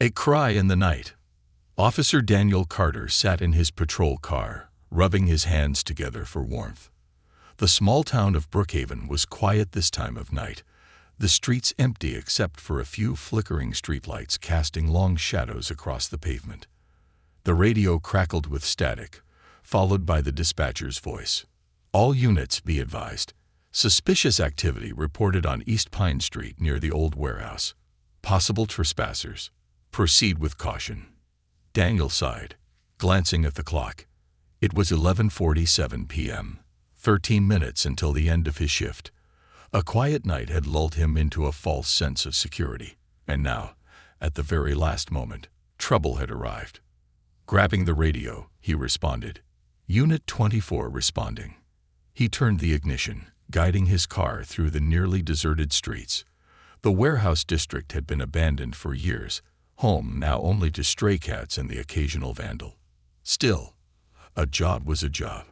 A cry in the night. Officer Daniel Carter sat in his patrol car, rubbing his hands together for warmth. The small town of Brookhaven was quiet this time of night, the streets empty except for a few flickering streetlights casting long shadows across the pavement. The radio crackled with static, followed by the dispatcher's voice. All units be advised. Suspicious activity reported on East Pine Street near the old warehouse. Possible trespassers. Proceed with caution. Daniel sighed, glancing at the clock. It was 11:47 p.m., 13 minutes until the end of his shift. A quiet night had lulled him into a false sense of security, and now, at the very last moment, trouble had arrived. Grabbing the radio, he responded. Unit 24 responding. He turned the ignition, guiding his car through the nearly deserted streets. The warehouse district had been abandoned for years, home now only to stray cats and the occasional vandal. Still, a job was a job.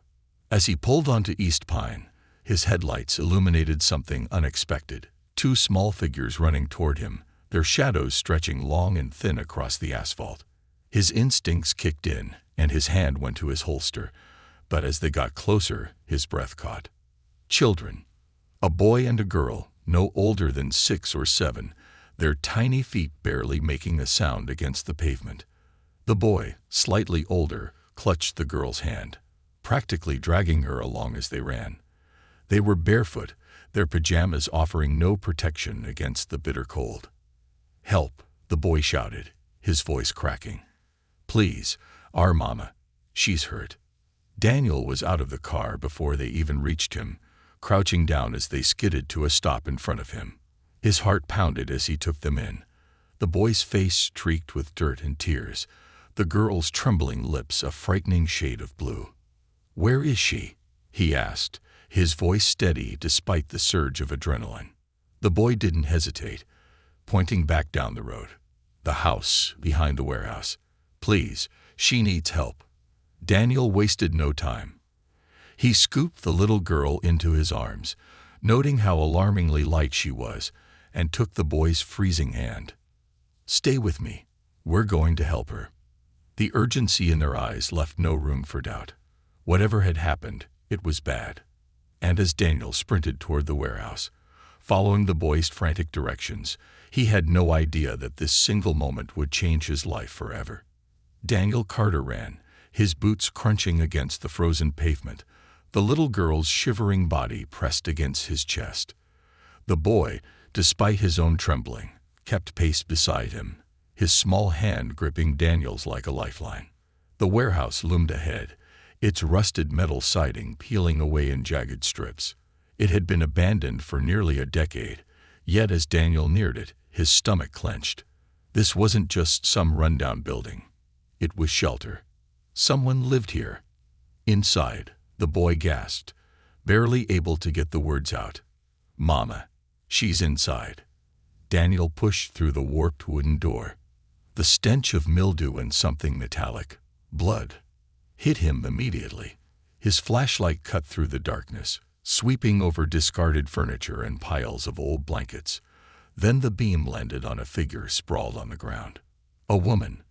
As he pulled onto East Pine, his headlights illuminated something unexpected. Two small figures running toward him, their shadows stretching long and thin across the asphalt. His instincts kicked in, and his hand went to his holster, but as they got closer, his breath caught. Children. A boy and a girl, no older than 6 or 7, their tiny feet barely making a sound against the pavement. The boy, slightly older, clutched the girl's hand, practically dragging her along as they ran. They were barefoot, their pajamas offering no protection against the bitter cold. Help, the boy shouted, his voice cracking. Please, our mama. She's hurt. Daniel was out of the car before they even reached him, crouching down as they skidded to a stop in front of him. His heart pounded as he took them in. The boy's face streaked with dirt and tears, the girl's trembling lips a frightening shade of blue. Where is she? He asked, his voice steady despite the surge of adrenaline. The boy didn't hesitate, pointing back down the road. The house behind the warehouse. Please, she needs help. Daniel wasted no time. He scooped the little girl into his arms, noting how alarmingly light she was, and took the boy's freezing hand. Stay with me. We're going to help her. The urgency in their eyes left no room for doubt. Whatever had happened, it was bad. And as Daniel sprinted toward the warehouse, following the boy's frantic directions, he had no idea that this single moment would change his life forever. Daniel Carter ran, his boots crunching against the frozen pavement, the little girl's shivering body pressed against his chest. The boy, despite his own trembling, kept pace beside him, his small hand gripping Daniel's like a lifeline. The warehouse loomed ahead, its rusted metal siding peeling away in jagged strips. It had been abandoned for nearly a decade, yet as Daniel neared it, his stomach clenched. This wasn't just some rundown building. It was shelter. Someone lived here. Inside, the boy gasped, barely able to get the words out. Mama, she's inside. Daniel pushed through the warped wooden door. The stench of mildew and something metallic, blood, hit him immediately. His flashlight cut through the darkness, sweeping over discarded furniture and piles of old blankets. Then the beam landed on a figure sprawled on the ground. A woman.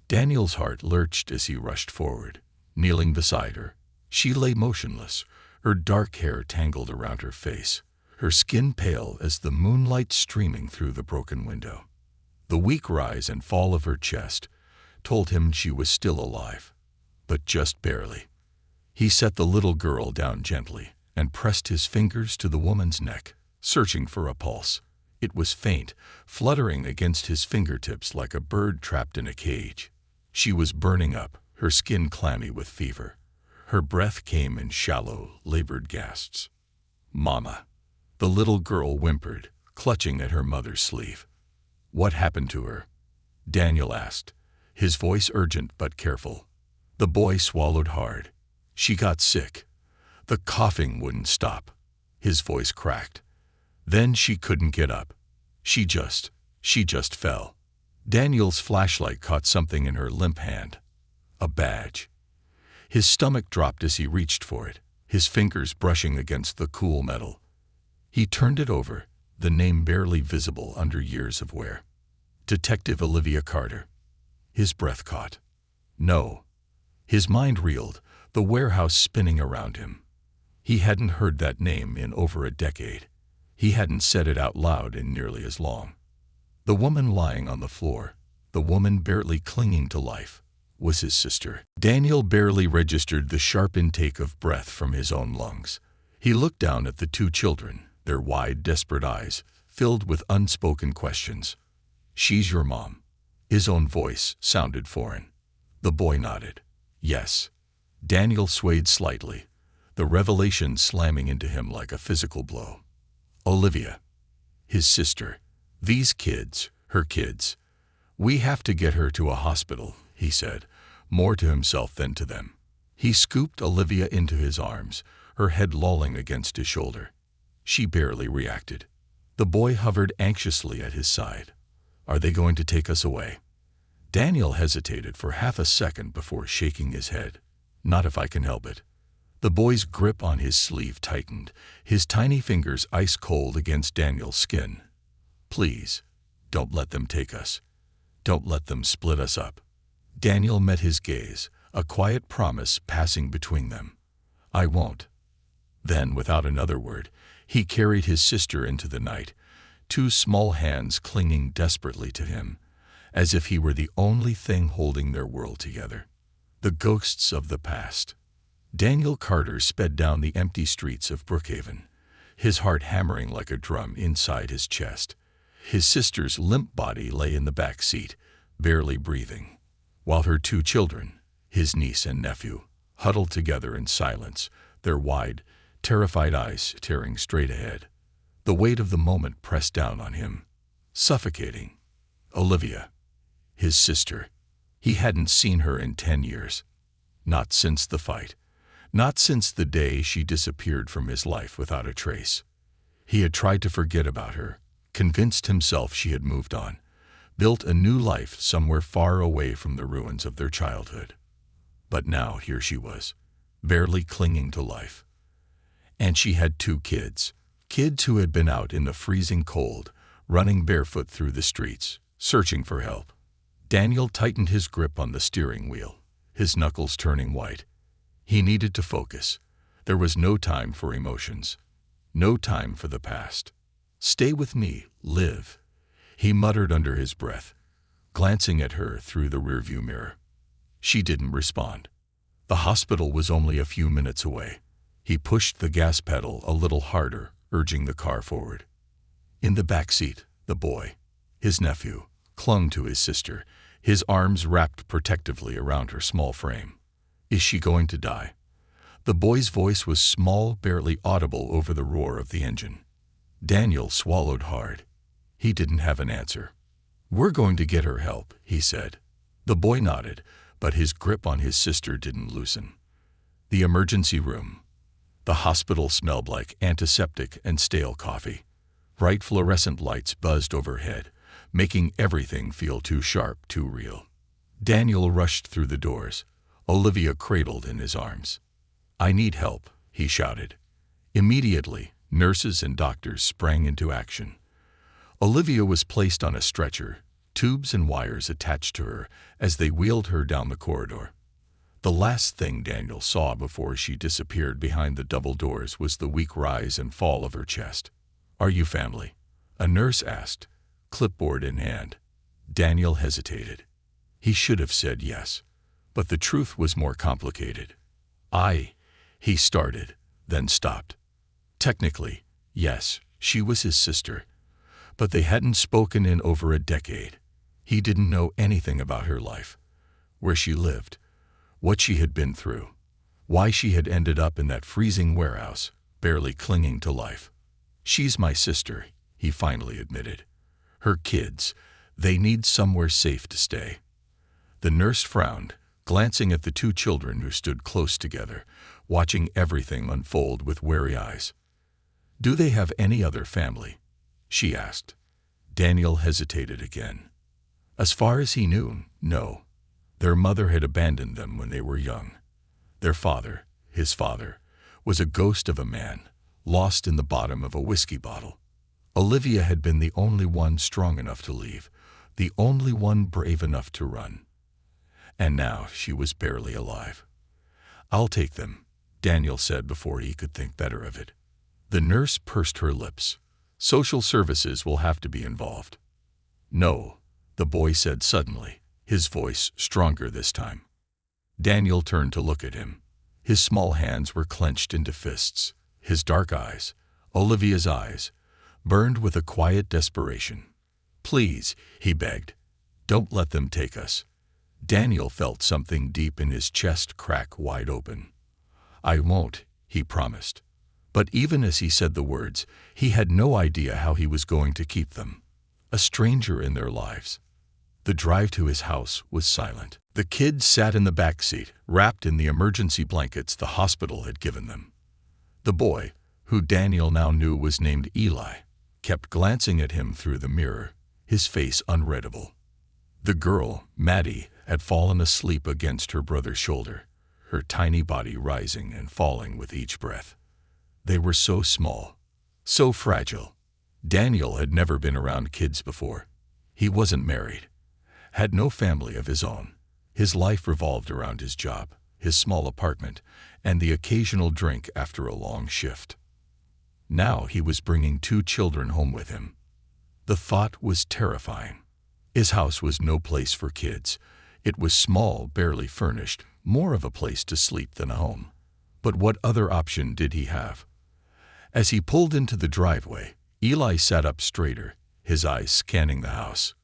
Daniel's heart lurched as he rushed forward, kneeling beside her. She lay motionless, her dark hair tangled around her face, her skin pale as the moonlight streaming through the broken window. The weak rise and fall of her chest told him she was still alive, but just barely. He set the little girl down gently and pressed his fingers to the woman's neck, searching for a pulse. It was faint, fluttering against his fingertips like a bird trapped in a cage. She was burning up, her skin clammy with fever. Her breath came in shallow, labored gasps. Mama. The little girl whimpered, clutching at her mother's sleeve. What happened to her? Daniel asked, his voice urgent but careful. The boy swallowed hard. She got sick. The coughing wouldn't stop. His voice cracked. Then she couldn't get up. She just fell. Daniel's flashlight caught something in her limp hand. A badge. His stomach dropped as he reached for it, his fingers brushing against the cool metal. He turned it over, the name barely visible under years of wear. Detective Olivia Carter. His breath caught. No. His mind reeled, the warehouse spinning around him. He hadn't heard that name in over a decade. He hadn't said it out loud in nearly as long. The woman lying on the floor, the woman barely clinging to life, was his sister. Daniel barely registered the sharp intake of breath from his own lungs. He looked down at the two children, their wide, desperate eyes filled with unspoken questions. "She's your mom." His own voice sounded foreign. The boy nodded. Yes. Daniel swayed slightly, the revelation slamming into him like a physical blow. Olivia. His sister. These kids, her kids. "We have to get her to a hospital," he said, more to himself than to them. He scooped Olivia into his arms, her head lolling against his shoulder. She barely reacted. The boy hovered anxiously at his side. "Are they going to take us away?" Daniel hesitated for half a second before shaking his head. "Not if I can help it." The boy's grip on his sleeve tightened, his tiny fingers ice cold against Daniel's skin. "Please, don't let them take us. Don't let them split us up." Daniel met his gaze, a quiet promise passing between them. "I won't." Then, without another word, he carried his sister into the night, two small hands clinging desperately to him, as if he were the only thing holding their world together. The ghosts of the past. Daniel Carter sped down the empty streets of Brookhaven, his heart hammering like a drum inside his chest. His sister's limp body lay in the back seat, barely breathing, while her two children, his niece and nephew, huddled together in silence, their wide, terrified eyes staring straight ahead. The weight of the moment pressed down on him, suffocating. Olivia. His sister. He hadn't seen her in 10 years. Not since the fight. Not since the day she disappeared from his life without a trace. He had tried to forget about her, convinced himself she had moved on, built a new life somewhere far away from the ruins of their childhood. But now here she was, barely clinging to life. And she had two kids, kids who had been out in the freezing cold, running barefoot through the streets, searching for help. Daniel tightened his grip on the steering wheel, his knuckles turning white. He needed to focus. There was no time for emotions, no time for the past. "Stay with me, Liv," he muttered under his breath, glancing at her through the rearview mirror. She didn't respond. The hospital was only a few minutes away. He pushed the gas pedal a little harder, urging the car forward. In the back seat, the boy, his nephew, clung to his sister, his arms wrapped protectively around her small frame. "Is she going to die?" The boy's voice was small, barely audible over the roar of the engine. Daniel swallowed hard. He didn't have an answer. "We're going to get her help," he said. The boy nodded, but his grip on his sister didn't loosen. The emergency room. The hospital smelled like antiseptic and stale coffee. Bright fluorescent lights buzzed overhead, making everything feel too sharp, too real. Daniel rushed through the doors, Olivia cradled in his arms. "I need help," he shouted. Immediately, nurses and doctors sprang into action. Olivia was placed on a stretcher, tubes and wires attached to her as they wheeled her down the corridor. The last thing Daniel saw before she disappeared behind the double doors was the weak rise and fall of her chest. "Are you family?" a nurse asked, clipboard in hand. Daniel hesitated. He should have said yes, but the truth was more complicated. He started, then stopped. Technically, yes, she was his sister, but they hadn't spoken in over a decade. He didn't know anything about her life, where she lived, what she had been through, why she had ended up in that freezing warehouse, barely clinging to life. "She's my sister," he finally admitted. "Her kids, they need somewhere safe to stay." The nurse frowned, glancing at the two children who stood close together, watching everything unfold with wary eyes. "Do they have any other family?" she asked. Daniel hesitated again. As far as he knew, no. Their mother had abandoned them when they were young. Their father, his father, was a ghost of a man, lost in the bottom of a whiskey bottle. Olivia had been the only one strong enough to leave, the only one brave enough to run. And now she was barely alive. "I'll take them," Daniel said before he could think better of it. The nurse pursed her lips. "Social services will have to be involved." "No," the boy said suddenly, his voice stronger this time. Daniel turned to look at him. His small hands were clenched into fists. His dark eyes, Olivia's eyes, burned with a quiet desperation. "Please," he begged, "don't let them take us." Daniel felt something deep in his chest crack wide open. "I won't," he promised. But even as he said the words, he had no idea how he was going to keep them. A stranger in their lives. The drive to his house was silent. The kids sat in the back seat, wrapped in the emergency blankets the hospital had given them. The boy, who Daniel now knew was named Eli, kept glancing at him through the mirror, his face unreadable. The girl, Maddie, had fallen asleep against her brother's shoulder, her tiny body rising and falling with each breath. They were so small, so fragile. Daniel had never been around kids before. He wasn't married, had no family of his own. His life revolved around his job, his small apartment, and the occasional drink after a long shift. Now he was bringing 2 children home with him. The thought was terrifying. His house was no place for kids. It was small, barely furnished, more of a place to sleep than a home. But what other option did he have? As he pulled into the driveway, Eli sat up straighter, his eyes scanning the house.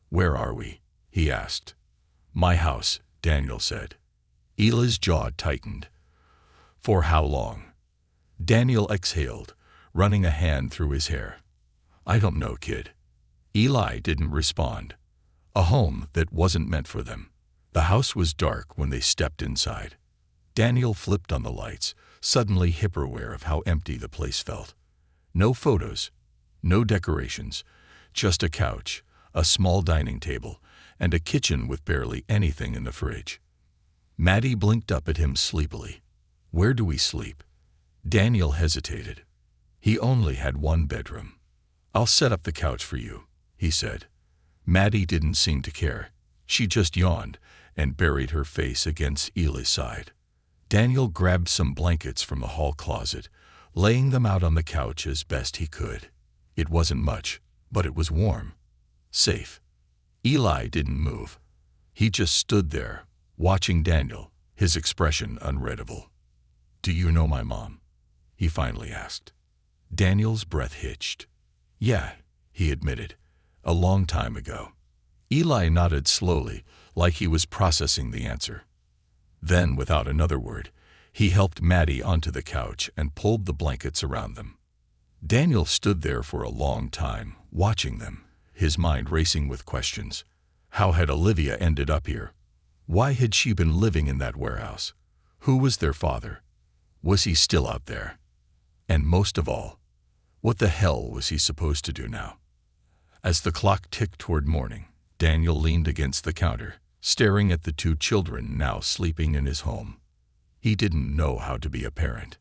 "Where are we?" he asked. "My house," Daniel said. Eli's jaw tightened. "For how long?" Daniel exhaled, running a hand through his hair. "I don't know, kid." Eli didn't respond. A home that wasn't meant for them. The house was dark when they stepped inside. Daniel flipped on the lights, suddenly hyper-aware of how empty the place felt. No photos, no decorations, just a couch, a small dining table, and a kitchen with barely anything in the fridge. Maddie blinked up at him sleepily. "Where do we sleep?" Daniel hesitated. He only had 1 bedroom. "I'll set up the couch for you," he said. Maddie didn't seem to care. She just yawned and buried her face against Eli's side. Daniel grabbed some blankets from the hall closet, laying them out on the couch as best he could. It wasn't much, but it was warm. Safe. Eli didn't move. He just stood there, watching Daniel, his expression unreadable. "Do you know my mom?" he finally asked. Daniel's breath hitched. "Yeah," he admitted, "a long time ago." Eli nodded slowly, like he was processing the answer. Then, without another word, he helped Maddie onto the couch and pulled the blankets around them. Daniel stood there for a long time, watching them, his mind racing with questions. How had Olivia ended up here? Why had she been living in that warehouse? Who was their father? Was he still out there? And most of all, what the hell was he supposed to do now? As the clock ticked toward morning, Daniel leaned against the counter, staring at the 2 children now sleeping in his home. He didn't know how to be a parent,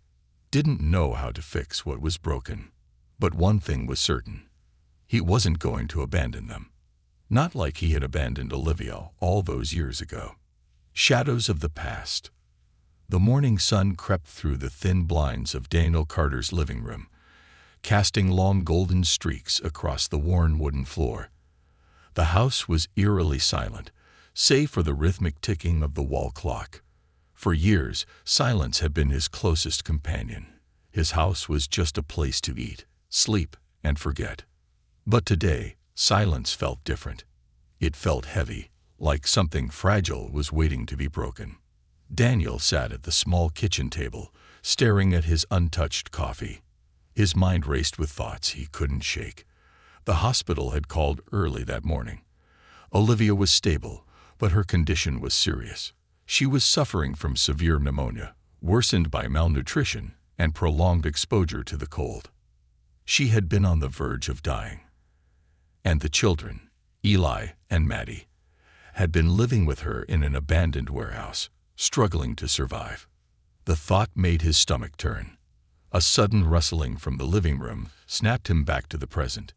didn't know how to fix what was broken. But one thing was certain. He wasn't going to abandon them. Not like he had abandoned Olivia all those years ago. Shadows of the past. The morning sun crept through the thin blinds of Daniel Carter's living room, casting long golden streaks across the worn wooden floor. The house was eerily silent, save for the rhythmic ticking of the wall clock. For years, silence had been his closest companion. His house was just a place to eat, sleep, and forget. But today, silence felt different. It felt heavy, like something fragile was waiting to be broken. Daniel sat at the small kitchen table, staring at his untouched coffee. His mind raced with thoughts he couldn't shake. The hospital had called early that morning. Olivia was stable, but her condition was serious. She was suffering from severe pneumonia, worsened by malnutrition and prolonged exposure to the cold. She had been on the verge of dying. And the children, Eli and Maddie, had been living with her in an abandoned warehouse, struggling to survive. The thought made his stomach turn. A sudden rustling from the living room snapped him back to the present.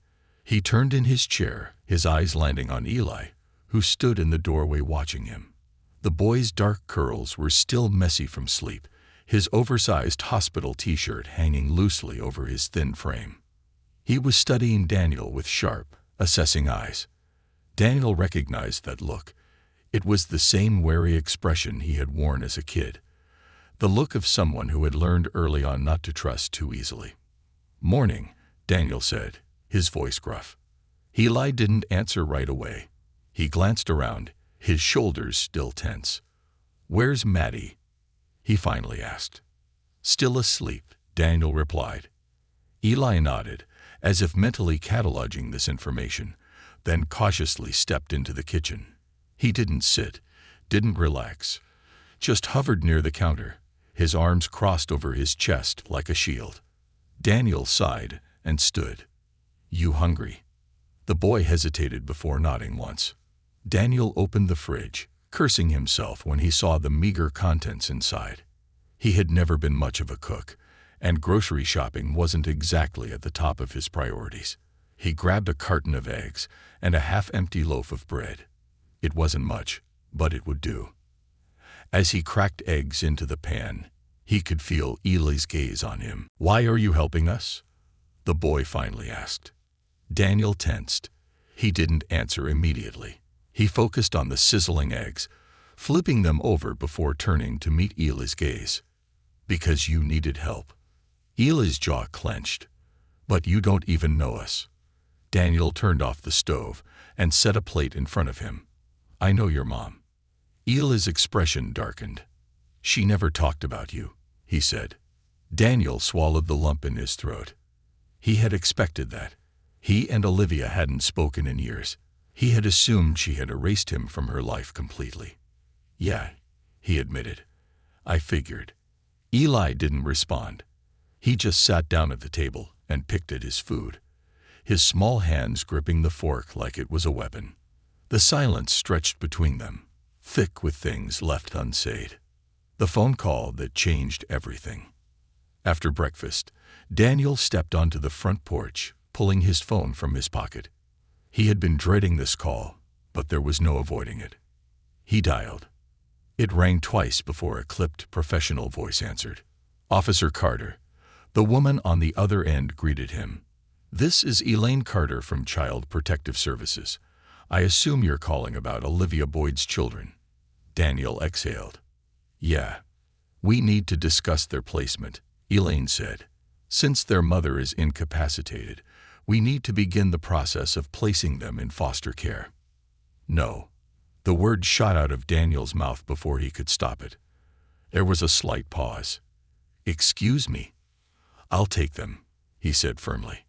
He turned in his chair, his eyes landing on Eli, who stood in the doorway watching him. The boy's dark curls were still messy from sleep, his oversized hospital t-shirt hanging loosely over his thin frame. He was studying Daniel with sharp, assessing eyes. Daniel recognized that look. It was the same wary expression he had worn as a kid, the look of someone who had learned early on not to trust too easily. "Morning," Daniel said, his voice gruff. Eli didn't answer right away. He glanced around, his shoulders still tense. "Where's Maddie?" he finally asked. "Still asleep," Daniel replied. Eli nodded, as if mentally cataloging this information, then cautiously stepped into the kitchen. He didn't sit, didn't relax, just hovered near the counter, his arms crossed over his chest like a shield. Daniel sighed and stood. "You hungry?" The boy hesitated before nodding once. Daniel opened the fridge, cursing himself when he saw the meager contents inside. He had never been much of a cook, and grocery shopping wasn't exactly at the top of his priorities. He grabbed a carton of eggs and a half-empty loaf of bread. It wasn't much, but it would do. As he cracked eggs into the pan, he could feel Eli's gaze on him. "Why are you helping us?" the boy finally asked. Daniel tensed. He didn't answer immediately. He focused on the sizzling eggs, flipping them over before turning to meet Eli's gaze. "Because you needed help." Eli's jaw clenched. "But you don't even know us." Daniel turned off the stove and set a plate in front of him. "I know your mom." Eli's expression darkened. "She never talked about you," he said. Daniel swallowed the lump in his throat. He had expected that. He and Olivia hadn't spoken in years. He had assumed she had erased him from her life completely. "Yeah," he admitted. "I figured." Eli didn't respond. He just sat down at the table and picked at his food, his small hands gripping the fork like it was a weapon. The silence stretched between them, thick with things left unsaid. The phone call that changed everything. After breakfast, Daniel stepped onto the front porch, pulling his phone from his pocket. He had been dreading this call, but there was no avoiding it. He dialed. It rang twice before a clipped, professional voice answered. "Officer Carter." The woman on the other end greeted him. "This is Elaine Carter from Child Protective Services. I assume you're calling about Olivia Boyd's children." Daniel exhaled. "Yeah. We need to discuss their placement," Elaine said. "Since their mother is incapacitated, we need to begin the process of placing them in foster care." "No." The word shot out of Daniel's mouth before he could stop it. There was a slight pause. "Excuse me." "I'll take them," he said firmly.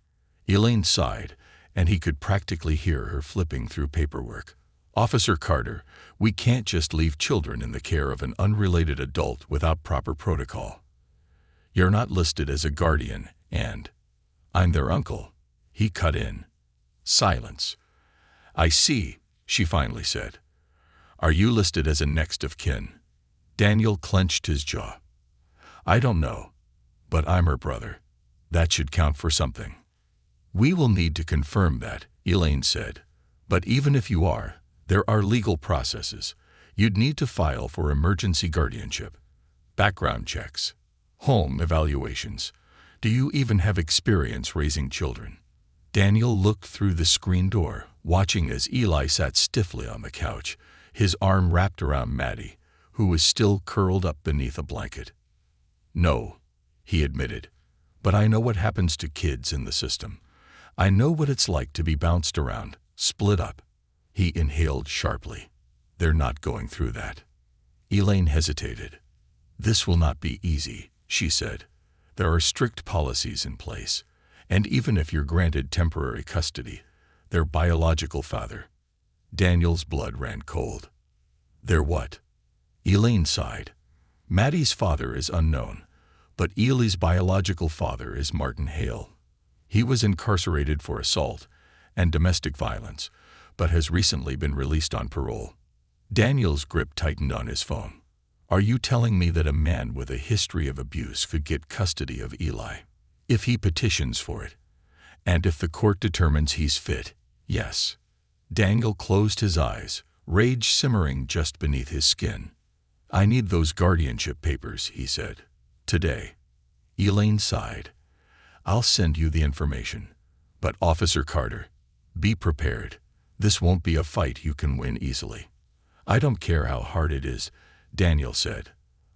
Elaine sighed, and he could practically hear her flipping through paperwork. "Officer Carter, we can't just leave children in the care of an unrelated adult without proper protocol. You're not listed as a guardian, and I'm their uncle." He cut in. Silence. "I see," she finally said. "Are you listed as a next of kin?" Daniel clenched his jaw. "I don't know, but I'm her brother. That should count for something." "We will need to confirm that," Elaine said. "But even if you are, there are legal processes. You'd need to file for emergency guardianship, background checks, home evaluations. Do you even have experience raising children?" Daniel looked through the screen door, watching as Eli sat stiffly on the couch, his arm wrapped around Maddie, who was still curled up beneath a blanket. "No," he admitted, "but I know what happens to kids in the system. I know what it's like to be bounced around, split up." He inhaled sharply. "They're not going through that." Elaine hesitated. "This will not be easy," she said. "There are strict policies in place, and even if you're granted temporary custody, their biological father—" Daniel's blood ran cold. "Their what?" Elaine sighed. "Maddie's father is unknown, but Eli's biological father is Martin Hale. He was incarcerated for assault and domestic violence, but has recently been released on parole." Daniel's grip tightened on his phone. "Are you telling me that a man with a history of abuse could get custody of Eli? If he petitions for it, And if the court determines he's fit, yes. Daniel closed his eyes, rage simmering just beneath his skin. I need those guardianship papers, he said. Today. Elaine sighed. I'll send you the information. But Officer Carter, be prepared. This won't be a fight you can win easily. I don't care how hard it is, Daniel said.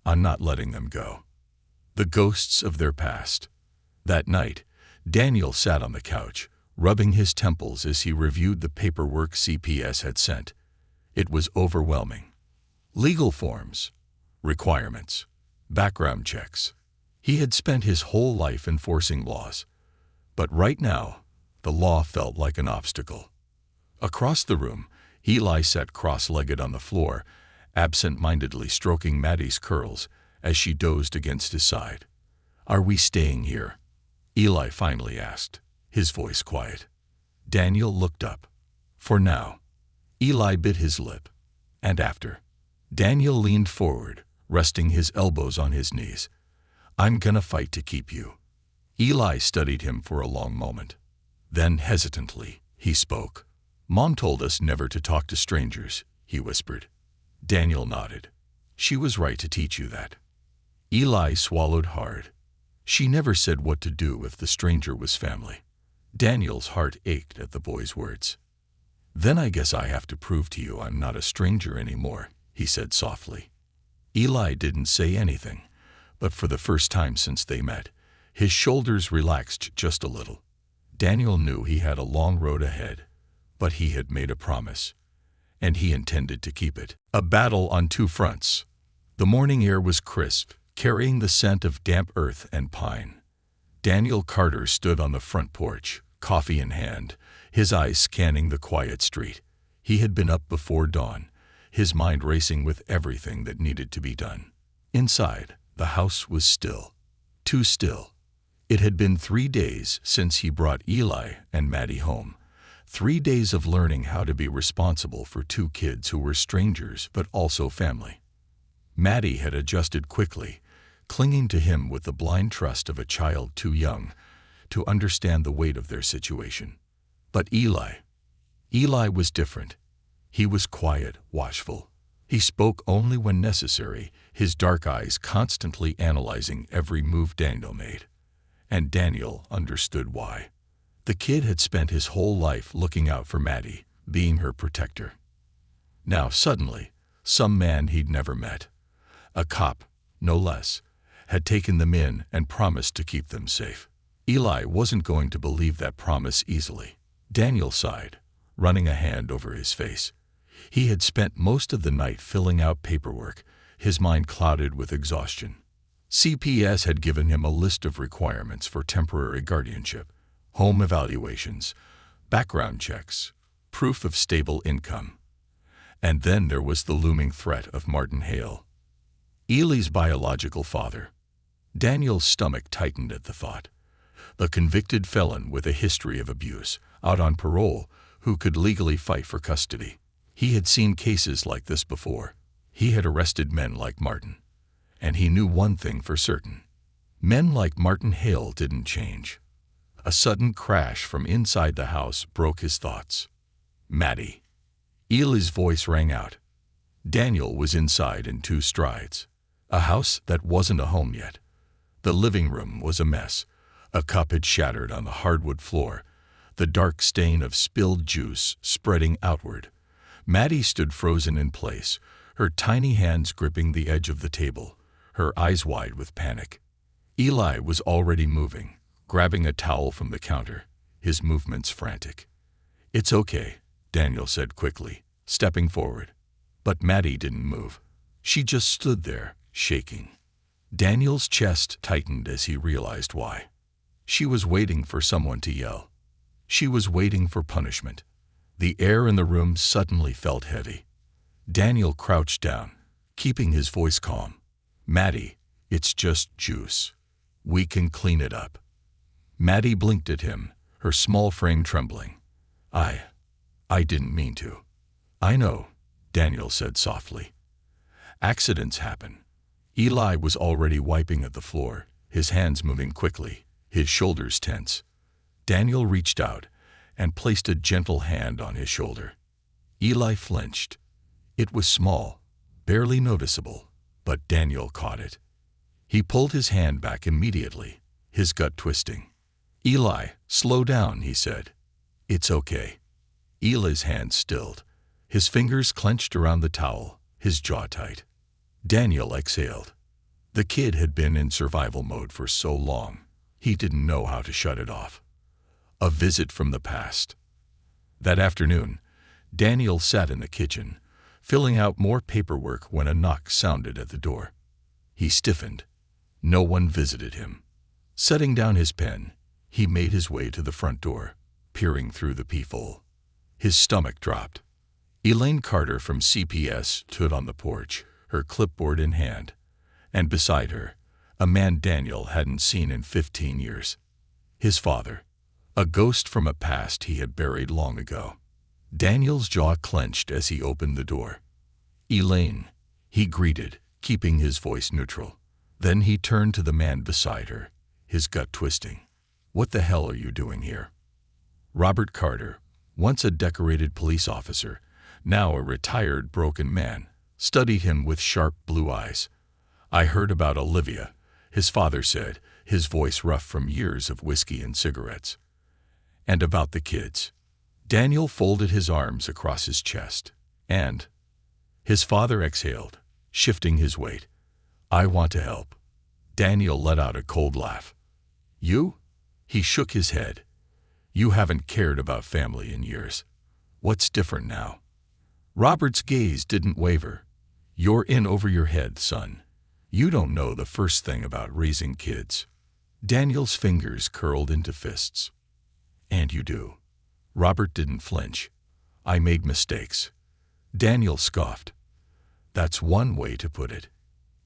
I'm not letting them go. The ghosts of their past. That night, Daniel sat on the couch, rubbing his temples as he reviewed the paperwork CPS had sent. It was overwhelming. Legal forms, requirements, background checks. He had spent his whole life enforcing laws. But right now, the law felt like an obstacle. Across the room, Eli sat cross-legged on the floor, absent-mindedly stroking Maddie's curls as she dozed against his side. Are we staying here? Eli finally asked, his voice quiet. Daniel looked up. For now. Eli bit his lip. And after. Daniel leaned forward, resting his elbows on his knees. I'm gonna fight to keep you. Eli studied him for a long moment. Then, hesitantly, he spoke. Mom told us never to talk to strangers, he whispered. Daniel nodded. She was right to teach you that. Eli swallowed hard. She never said what to do if the stranger was family. Daniel's heart ached at the boy's words. Then I guess I have to prove to you I'm not a stranger anymore, he said softly. Eli didn't say anything, but for the first time since they met, his shoulders relaxed just a little. Daniel knew he had a long road ahead, but he had made a promise, and he intended to keep it. A battle on two fronts. The morning air was crisp, carrying the scent of damp earth and pine. Daniel Carter stood on the front porch, coffee in hand, his eyes scanning the quiet street. He had been up before dawn, his mind racing with everything that needed to be done. Inside, the house was still. Too still. It had been 3 days since he brought Eli and Maddie home. 3 days of learning how to be responsible for two kids who were strangers but also family. Maddie had adjusted quickly, clinging to him with the blind trust of a child too young to understand the weight of their situation. But Eli was different. He was quiet, watchful. He spoke only when necessary, his dark eyes constantly analyzing every move Daniel made. And Daniel understood why. The kid had spent his whole life looking out for Maddie, being her protector. Now suddenly, some man he'd never met, a cop, no less, had taken them in and promised to keep them safe. Eli wasn't going to believe that promise easily. Daniel sighed, running a hand over his face. He had spent most of the night filling out paperwork, his mind clouded with exhaustion. CPS had given him a list of requirements for temporary guardianship, home evaluations, background checks, proof of stable income. And then there was the looming threat of Martin Hale, Eli's biological father. Daniel's stomach tightened at the thought. A convicted felon with a history of abuse, out on parole, who could legally fight for custody. He had seen cases like this before. He had arrested men like Martin. And he knew one thing for certain. Men like Martin Hale didn't change. A sudden crash from inside the house broke his thoughts. Maddie. Eli's voice rang out. Daniel was inside in 2 strides. A house that wasn't a home yet. The living room was a mess. A cup had shattered on the hardwood floor, the dark stain of spilled juice spreading outward. Maddie stood frozen in place, her tiny hands gripping the edge of the table, her eyes wide with panic. Eli was already moving, grabbing a towel from the counter, his movements frantic. It's okay, Daniel said quickly, stepping forward. But Maddie didn't move. She just stood there, shaking. Daniel's chest tightened as he realized why. She was waiting for someone to yell. She was waiting for punishment. The air in the room suddenly felt heavy. Daniel crouched down, keeping his voice calm. Maddie, it's just juice. We can clean it up. Maddie blinked at him, her small frame trembling. I didn't mean to. I know, Daniel said softly. Accidents happen. Eli was already wiping at the floor, his hands moving quickly, his shoulders tense. Daniel reached out and placed a gentle hand on his shoulder. Eli flinched. It was small, barely noticeable, but Daniel caught it. He pulled his hand back immediately, his gut twisting. "Eli, slow down," he said. "It's okay." Eli's hand stilled, his fingers clenched around the towel, his jaw tight. Daniel exhaled. The kid had been in survival mode for so long, he didn't know how to shut it off. A visit from the past. That afternoon, Daniel sat in the kitchen, filling out more paperwork when a knock sounded at the door. He stiffened. No one visited him. Setting down his pen, he made his way to the front door, peering through the peephole. His stomach dropped. Elaine Carter from CPS stood on the porch, her clipboard in hand, and beside her, a man Daniel hadn't seen in 15 years. His father, a ghost from a past he had buried long ago. Daniel's jaw clenched as he opened the door. "Elaine," he greeted, keeping his voice neutral. Then he turned to the man beside her, his gut twisting. "What the hell are you doing here?" Robert Carter, once a decorated police officer, now a retired broken man, studied him with sharp blue eyes. "I heard about Olivia," his father said, his voice rough from years of whiskey and cigarettes. "And about the kids." Daniel folded his arms across his chest. "And?" His father exhaled, shifting his weight. "I want to help." Daniel let out a cold laugh. "You?" He shook his head. "You haven't cared about family in years. What's different now?" Robert's gaze didn't waver. "You're in over your head, son. You don't know the first thing about raising kids." Daniel's fingers curled into fists. "And you do." Robert didn't flinch. "I made mistakes." Daniel scoffed. "That's one way to put it."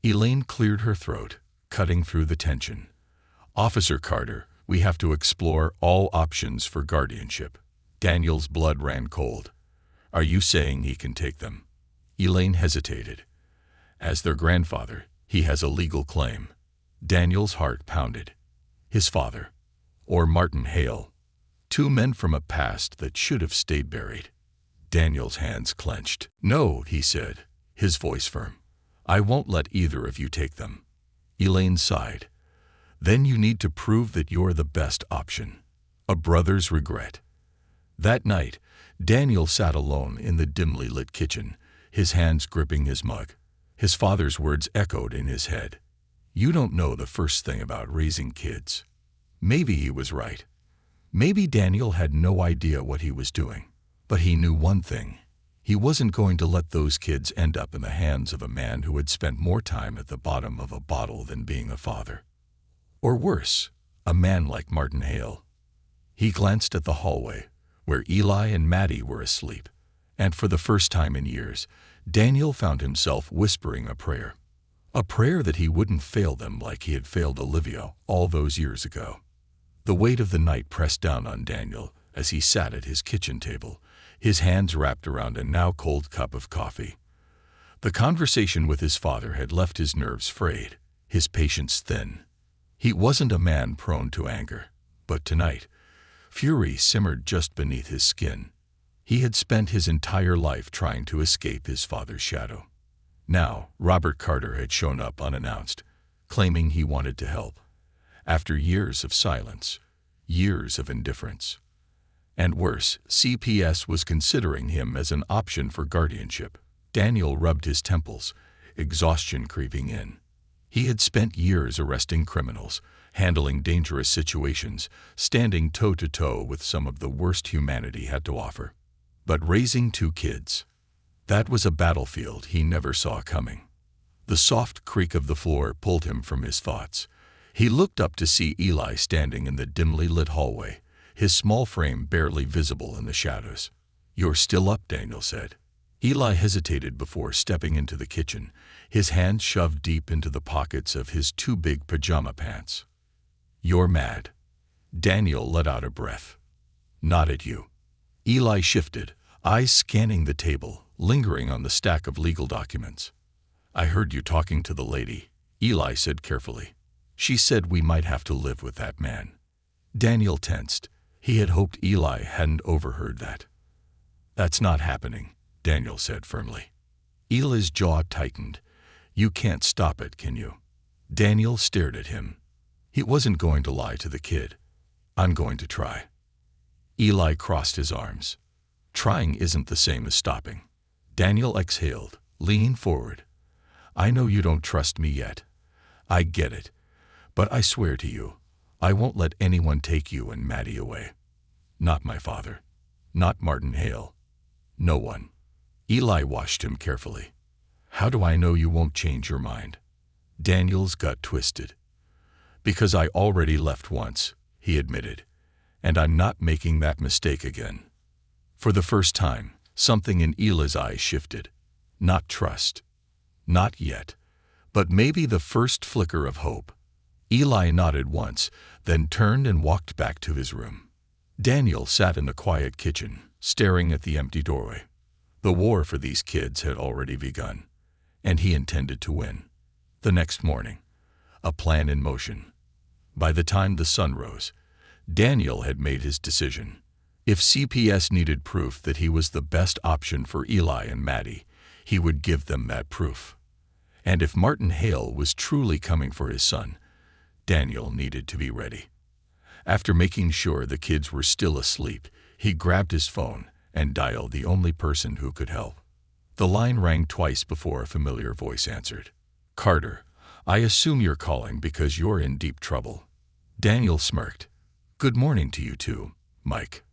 Elaine cleared her throat, cutting through the tension. "Officer Carter, we have to explore all options for guardianship." Daniel's blood ran cold. "Are you saying he can take them?" Elaine hesitated. "As their grandfather, he has a legal claim." Daniel's heart pounded. His father, or Martin Hale. Two men from a past that should have stayed buried. Daniel's hands clenched. "No," he said, his voice firm. "I won't let either of you take them." Elaine sighed. "Then you need to prove that you're the best option. A brother's regret." That night, Daniel sat alone in the dimly lit kitchen, his hands gripping his mug. His father's words echoed in his head. "You don't know the first thing about raising kids." Maybe he was right. Maybe Daniel had no idea what he was doing. But he knew one thing. He wasn't going to let those kids end up in the hands of a man who had spent more time at the bottom of a bottle than being a father. Or worse, a man like Martin Hale. He glanced at the hallway, where Eli and Maddie were asleep, and for the first time in years, Daniel found himself whispering a prayer. A prayer that he wouldn't fail them like he had failed Olivia all those years ago. The weight of the night pressed down on Daniel as he sat at his kitchen table, his hands wrapped around a now-cold cup of coffee. The conversation with his father had left his nerves frayed, his patience thin. He wasn't a man prone to anger, but tonight, fury simmered just beneath his skin. He had spent his entire life trying to escape his father's shadow. Now, Robert Carter had shown up unannounced, claiming he wanted to help. After years of silence, years of indifference. And worse, CPS was considering him as an option for guardianship. Daniel rubbed his temples, exhaustion creeping in. He had spent years arresting criminals, handling dangerous situations, standing toe-to-toe with some of the worst humanity had to offer. But raising two kids, that was a battlefield he never saw coming. The soft creak of the floor pulled him from his thoughts. He looked up to see Eli standing in the dimly lit hallway, his small frame barely visible in the shadows. "You're still up," Daniel said. Eli hesitated before stepping into the kitchen, his hands shoved deep into the pockets of his too big pajama pants. "You're mad." Daniel let out a breath. "Not at you." Eli shifted, eyes scanning the table, lingering on the stack of legal documents. "I heard you talking to the lady," Eli said carefully. "She said we might have to live with that man." Daniel tensed. He had hoped Eli hadn't overheard that. "That's not happening," Daniel said firmly. Eli's jaw tightened. "You can't stop it, can you?" Daniel stared at him. He wasn't going to lie to the kid. "I'm going to try." Eli crossed his arms. "Trying isn't the same as stopping." Daniel exhaled, leaning forward. "I know you don't trust me yet. I get it. But I swear to you, I won't let anyone take you and Maddie away. Not my father. Not Martin Hale. No one." Eli watched him carefully. "How do I know you won't change your mind?" Daniel's gut twisted. "Because I already left once," he admitted, "and I'm not making that mistake again." For the first time, something in Eli's eyes shifted. Not trust. Not yet. But maybe the first flicker of hope. Eli nodded once, then turned and walked back to his room. Daniel sat in the quiet kitchen, staring at the empty doorway. The war for these kids had already begun, and he intended to win. The next morning, a plan in motion. By the time the sun rose, Daniel had made his decision. If CPS needed proof that he was the best option for Eli and Maddie, he would give them that proof. And if Martin Hale was truly coming for his son, Daniel needed to be ready. After making sure the kids were still asleep, he grabbed his phone and dialed the only person who could help. The line rang twice before a familiar voice answered. "Carter, I assume you're calling because you're in deep trouble." Daniel smirked. "Good morning to you too, Mike."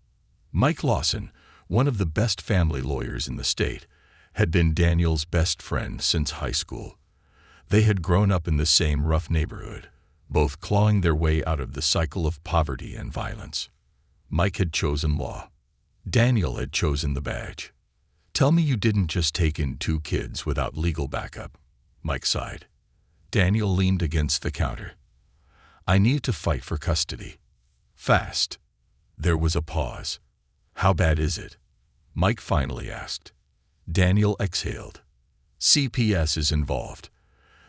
Mike Lawson, one of the best family lawyers in the state, had been Daniel's best friend since high school. They had grown up in the same rough neighborhood, both clawing their way out of the cycle of poverty and violence. Mike had chosen law. Daniel had chosen the badge. "Tell me you didn't just take in 2 kids without legal backup," Mike sighed. Daniel leaned against the counter. "I need to fight for custody. Fast." There was a pause. "How bad is it?" Mike finally asked. Daniel exhaled. "CPS is involved.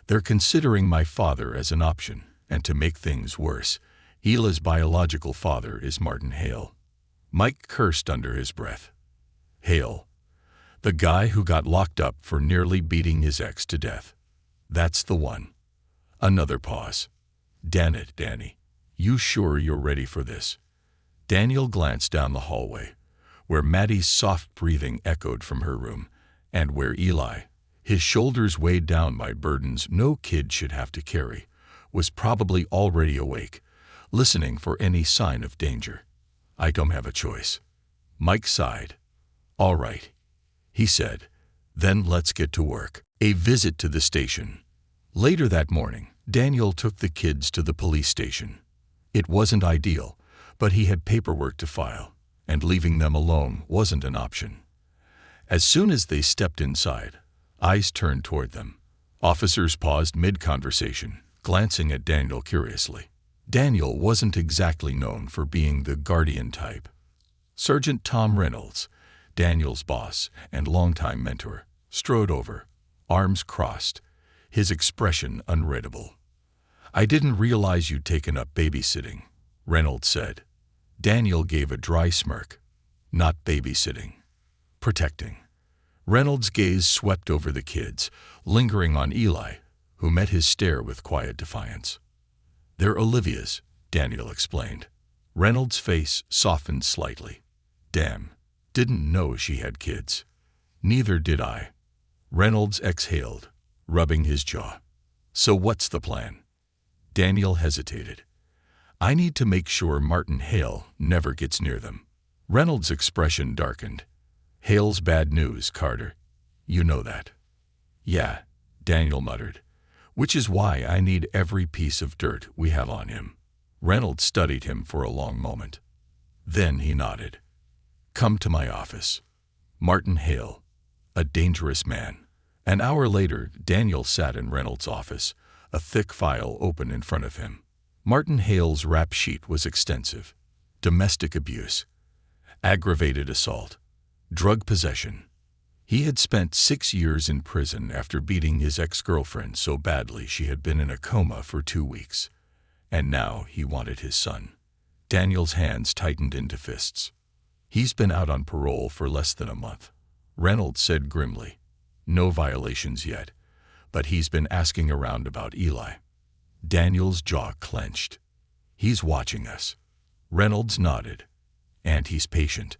They're considering my father as an option, and to make things worse, Eli's biological father is Martin Hale." Mike cursed under his breath. "Hale? The guy who got locked up for nearly beating his ex to death. That's the one." Another pause. "Damn it, Danny. You sure you're ready for this?" Daniel glanced down the hallway, where Maddie's soft breathing echoed from her room, and where Eli, his shoulders weighed down by burdens no kid should have to carry, was probably already awake, listening for any sign of danger. "I don't have a choice." Mike sighed. "All right," he said. "Then let's get to work." A visit to the station. Later that morning, Daniel took the kids to the police station. It wasn't ideal, but he had paperwork to file, and leaving them alone wasn't an option. As soon as they stepped inside, eyes turned toward them. Officers paused mid-conversation, glancing at Daniel curiously. Daniel wasn't exactly known for being the guardian type. Sergeant Tom Reynolds, Daniel's boss and longtime mentor, strode over, arms crossed, his expression unreadable. "I didn't realize you'd taken up babysitting," Reynolds said. Daniel gave a dry smirk. "Not babysitting. Protecting." Reynolds' gaze swept over the kids, lingering on Eli, who met his stare with quiet defiance. "They're Olivia's," Daniel explained. Reynolds' face softened slightly. "Damn, didn't know she had kids." "Neither did I." Reynolds exhaled, rubbing his jaw. "So what's the plan?" Daniel hesitated. "I need to make sure Martin Hale never gets near them." Reynolds' expression darkened. "Hale's bad news, Carter. You know that." "Yeah," Daniel muttered, "which is why I need every piece of dirt we have on him." Reynolds studied him for a long moment. Then he nodded. "Come to my office. Martin Hale, a dangerous man." An hour later, Daniel sat in Reynolds' office, a thick file open in front of him. Martin Hale's rap sheet was extensive. Domestic abuse, aggravated assault, drug possession. He had spent 6 years in prison after beating his ex-girlfriend so badly she had been in a coma for 2 weeks. And now he wanted his son. Daniel's hands tightened into fists. He's been out on parole for less than a month, Reynolds said grimly. No violations yet, but he's been asking around about Eli. Daniel's jaw clenched. He's watching us. Reynolds nodded. And he's patient.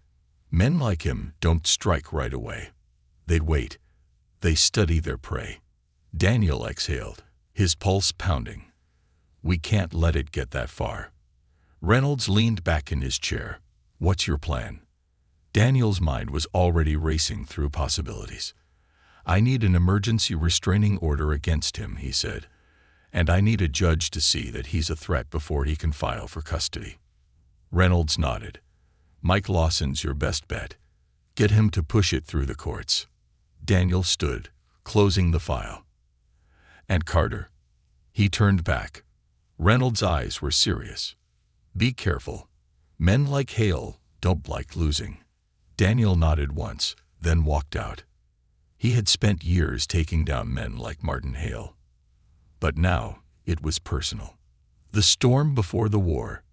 Men like him don't strike right away. They'd wait. They study their prey. Daniel exhaled, his pulse pounding. We can't let it get that far. Reynolds leaned back in his chair. What's your plan? Daniel's mind was already racing through possibilities. I need an emergency restraining order against him, he said. And I need a judge to see that he's a threat before he can file for custody. Reynolds nodded. Mike Lawson's your best bet. Get him to push it through the courts. Daniel stood, closing the file. And Carter? He turned back. Reynolds' eyes were serious. Be careful. Men like Hale don't like losing. Daniel nodded once, then walked out. He had spent years taking down men like Martin Hale. But now it was personal. The storm before the war.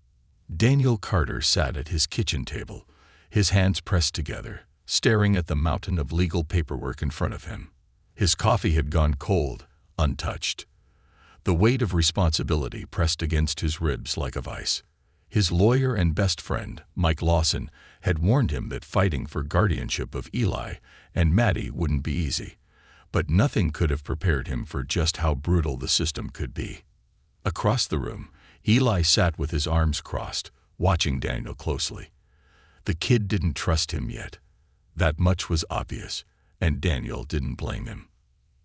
Daniel Carter sat at his kitchen table, his hands pressed together, staring at the mountain of legal paperwork in front of him. His coffee had gone cold, untouched. The weight of responsibility pressed against his ribs like a vice. His lawyer and best friend, Mike Lawson, had warned him that fighting for guardianship of Eli and Maddie wouldn't be easy, but nothing could have prepared him for just how brutal the system could be. Across the room, Eli sat with his arms crossed, watching Daniel closely. The kid didn't trust him yet. That much was obvious, and Daniel didn't blame him.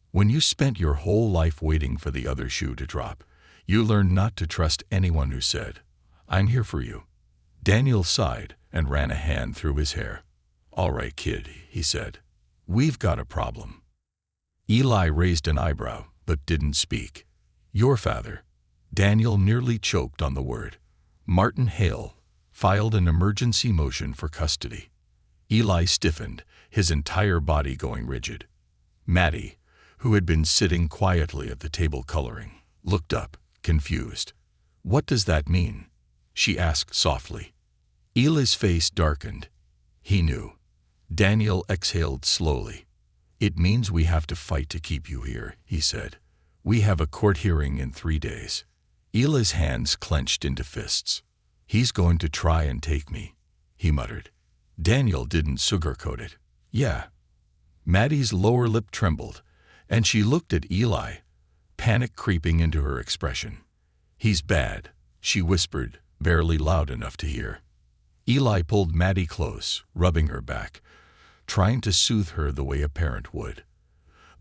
When you spent your whole life waiting for the other shoe to drop, you learned not to trust anyone who said, I'm here for you. Daniel sighed and ran a hand through his hair. All right, kid, he said. We've got a problem. Eli raised an eyebrow, but didn't speak. Your father. Daniel nearly choked on the word. Martin Hale filed an emergency motion for custody. Eli stiffened, his entire body going rigid. Maddie, who had been sitting quietly at the table coloring, looked up, confused. What does that mean? She asked softly. Eli's face darkened. He knew. Daniel exhaled slowly. It means we have to fight to keep you here, he said. We have a court hearing in 3 days. Eli's hands clenched into fists. He's going to try and take me, he muttered. Daniel didn't sugarcoat it. Yeah. Maddie's lower lip trembled, and she looked at Eli, panic creeping into her expression. He's bad, she whispered, barely loud enough to hear. Eli pulled Maddie close, rubbing her back, trying to soothe her the way a parent would,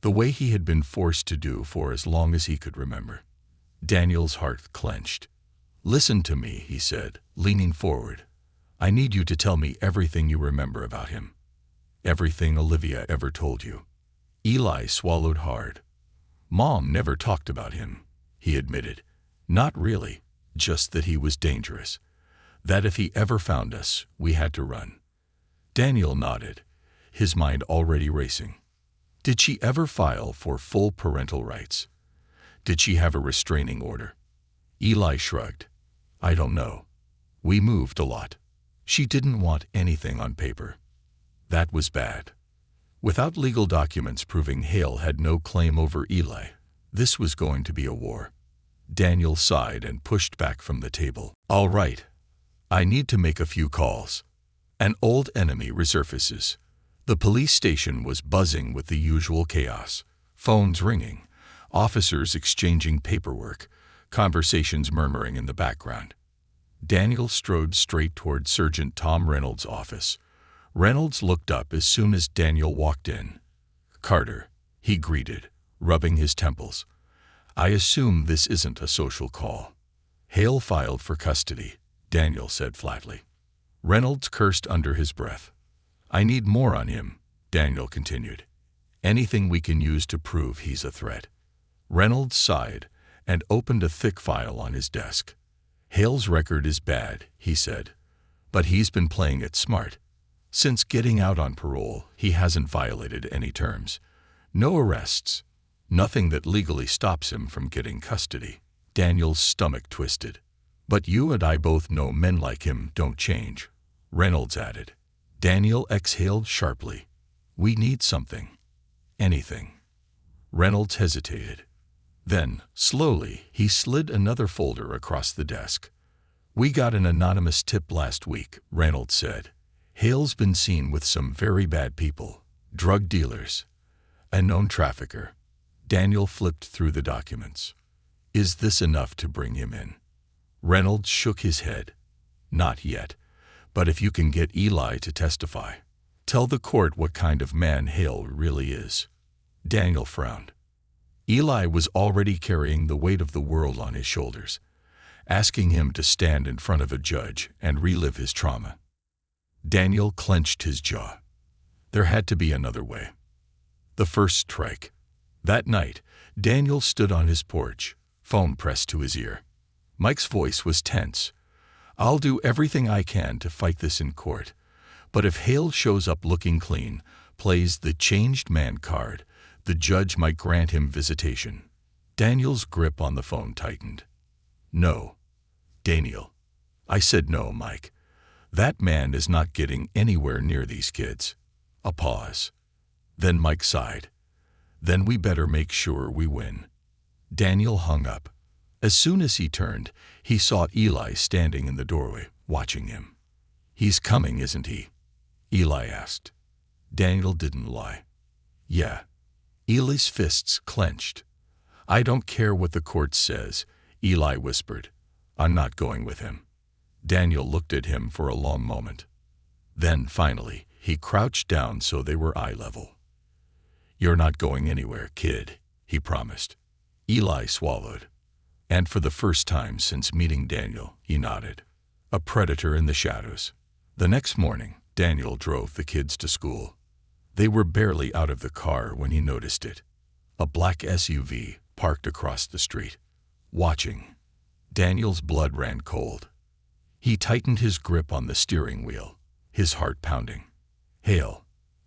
the way he had been forced to do for as long as he could remember. Daniel's heart clenched. Listen to me, he said, leaning forward. I need you to tell me everything you remember about him. Everything Olivia ever told you. Eli swallowed hard. Mom never talked about him, he admitted. Not really, just that he was dangerous. That if he ever found us, we had to run. Daniel nodded, his mind already racing. Did she ever file for full parental rights? Did she have a restraining order? Eli shrugged. I don't know. We moved a lot. She didn't want anything on paper. That was bad. Without legal documents proving Hale had no claim over Eli, this was going to be a war. Daniel sighed and pushed back from the table. All right. I need to make a few calls. An old enemy resurfaces. The police station was buzzing with the usual chaos. Phones ringing, officers exchanging paperwork, conversations murmuring in the background. Daniel strode straight toward Sergeant Tom Reynolds' office. Reynolds looked up as soon as Daniel walked in. Carter, he greeted, rubbing his temples. I assume this isn't a social call. Hale filed for custody, Daniel said flatly. Reynolds cursed under his breath. I need more on him, Daniel continued. Anything we can use to prove he's a threat. Reynolds sighed and opened a thick file on his desk. Hale's record is bad, he said, but he's been playing it smart. Since getting out on parole, he hasn't violated any terms. No arrests. Nothing that legally stops him from getting custody. Daniel's stomach twisted. But you and I both know men like him don't change, Reynolds added. Daniel exhaled sharply. We need something. Anything. Reynolds hesitated. Then, slowly, he slid another folder across the desk. We got an anonymous tip last week, Reynolds said. Hale's been seen with some very bad people, drug dealers, a known trafficker. Daniel flipped through the documents. Is this enough to bring him in? Reynolds shook his head. Not yet, but if you can get Eli to testify, tell the court what kind of man Hale really is. Daniel frowned. Eli was already carrying the weight of the world on his shoulders, asking him to stand in front of a judge and relive his trauma. Daniel clenched his jaw. There had to be another way. The first strike. That night, Daniel stood on his porch, phone pressed to his ear. Mike's voice was tense. I'll do everything I can to fight this in court, but if Hale shows up looking clean, plays the changed man card, the judge might grant him visitation. Daniel's grip on the phone tightened. No. Daniel. I said no, Mike. That man is not getting anywhere near these kids. A pause. Then Mike sighed. Then we better make sure we win. Daniel hung up. As soon as he turned, he saw Eli standing in the doorway, watching him. He's coming, isn't he? Eli asked. Daniel didn't lie. Yeah. Eli's fists clenched. I don't care what the court says, Eli whispered. I'm not going with him. Daniel looked at him for a long moment. Then, finally, he crouched down so they were eye level. You're not going anywhere, kid, he promised. Eli swallowed. And for the first time since meeting Daniel, he nodded. A predator in the shadows. The next morning, Daniel drove the kids to school. They were barely out of the car when he noticed it. A black SUV parked across the street. Watching. Daniel's blood ran cold. He tightened his grip on the steering wheel, his heart pounding. Hale.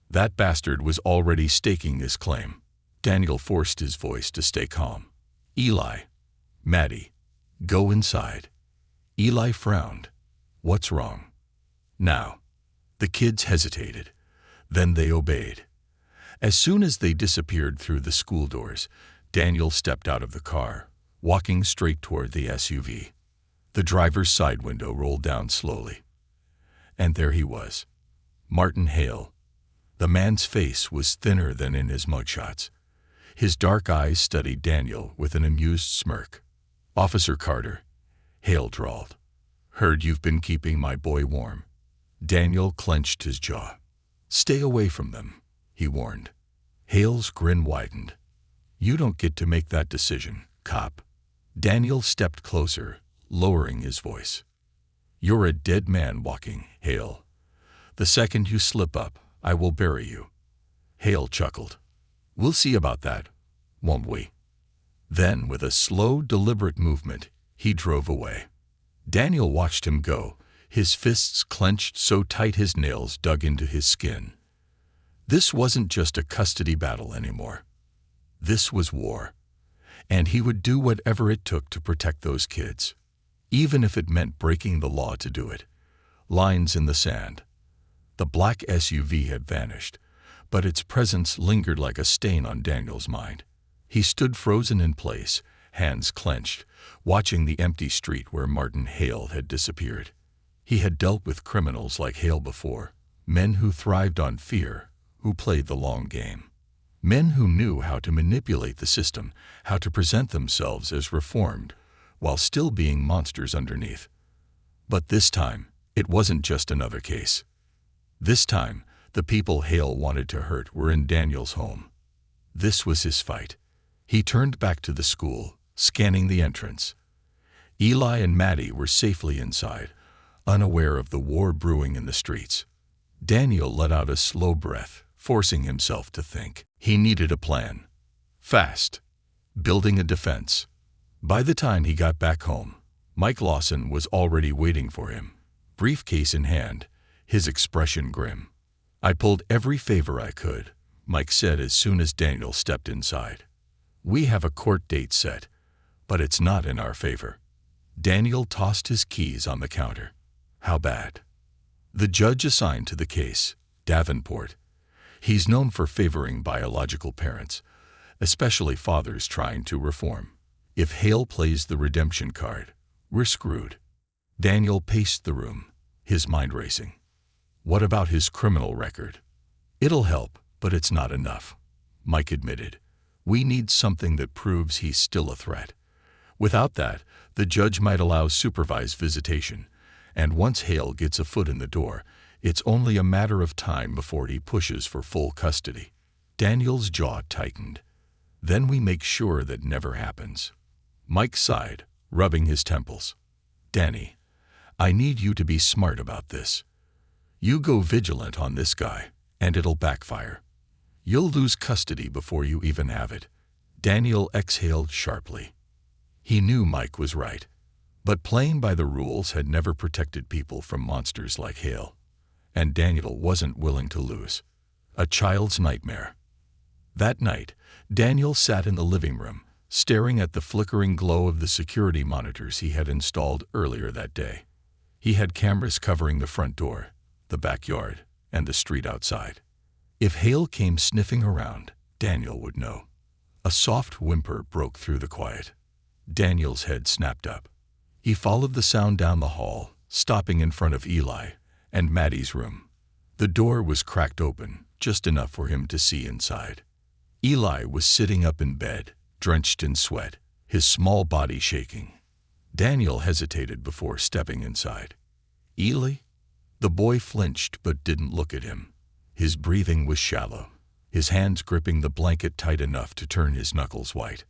That bastard was already staking his claim. Daniel forced his voice to stay calm. Eli. Maddie. Go inside. Eli frowned. What's wrong? Now. The kids hesitated. Then they obeyed. As soon as they disappeared through the school doors, Daniel stepped out of the car, walking straight toward the SUV. The driver's side window rolled down slowly. And there he was. Martin Hale. The man's face was thinner than in his mugshots. His dark eyes studied Daniel with an amused smirk. Officer Carter, Hale drawled. Heard you've been keeping my boy warm. Daniel clenched his jaw. Stay away from them, he warned. Hale's grin widened. You don't get to make that decision, cop. Daniel stepped closer, lowering his voice. You're a dead man walking, Hale. The second you slip up, I will bury you. Hale chuckled. We'll see about that, won't we? Then, with a slow, deliberate movement, he drove away. Daniel watched him go, his fists clenched so tight his nails dug into his skin. This wasn't just a custody battle anymore. This was war. And he would do whatever it took to protect those kids, even if it meant breaking the law to do it. Lines in the sand. The black SUV had vanished, but its presence lingered like a stain on Daniel's mind. He stood frozen in place, hands clenched, watching the empty street where Martin Hale had disappeared. He had dealt with criminals like Hale before, men who thrived on fear, who played the long game. Men who knew how to manipulate the system, how to present themselves as reformed, while still being monsters underneath. But this time, it wasn't just another case. This time, the people Hale wanted to hurt were in Daniel's home. This was his fight. He turned back to the school, scanning the entrance. Eli and Maddie were safely inside, unaware of the war brewing in the streets. Daniel let out a slow breath, forcing himself to think. He needed a plan. Fast. Building a defense. By the time he got back home, Mike Lawson was already waiting for him, briefcase in hand, his expression grim. I pulled every favor I could, Mike said as soon as Daniel stepped inside. We have a court date set, but it's not in our favor. Daniel tossed his keys on the counter. How bad? The judge assigned to the case, Davenport. He's known for favoring biological parents, especially fathers trying to reform. If Hale plays the redemption card, we're screwed. Daniel paced the room, his mind racing. What about his criminal record? It'll help, but it's not enough, Mike admitted. We need something that proves he's still a threat. Without that, the judge might allow supervised visitation, and once Hale gets a foot in the door, it's only a matter of time before he pushes for full custody. Daniel's jaw tightened. Then we make sure that never happens. Mike sighed, rubbing his temples. Danny, I need you to be smart about this. You go vigilant on this guy, and it'll backfire. You'll lose custody before you even have it. Daniel exhaled sharply. He knew Mike was right, but playing by the rules had never protected people from monsters like Hale. And Daniel wasn't willing to lose. A child's nightmare. That night, Daniel sat in the living room, staring at the flickering glow of the security monitors he had installed earlier that day. He had cameras covering the front door, the backyard, and the street outside. If Hale came sniffing around, Daniel would know. A soft whimper broke through the quiet. Daniel's head snapped up. He followed the sound down the hall, stopping in front of Eli and Maddie's room. The door was cracked open, just enough for him to see inside. Eli was sitting up in bed, drenched in sweat, his small body shaking. Daniel hesitated before stepping inside. Eli? The boy flinched but didn't look at him. His breathing was shallow, his hands gripping the blanket tight enough to turn his knuckles white.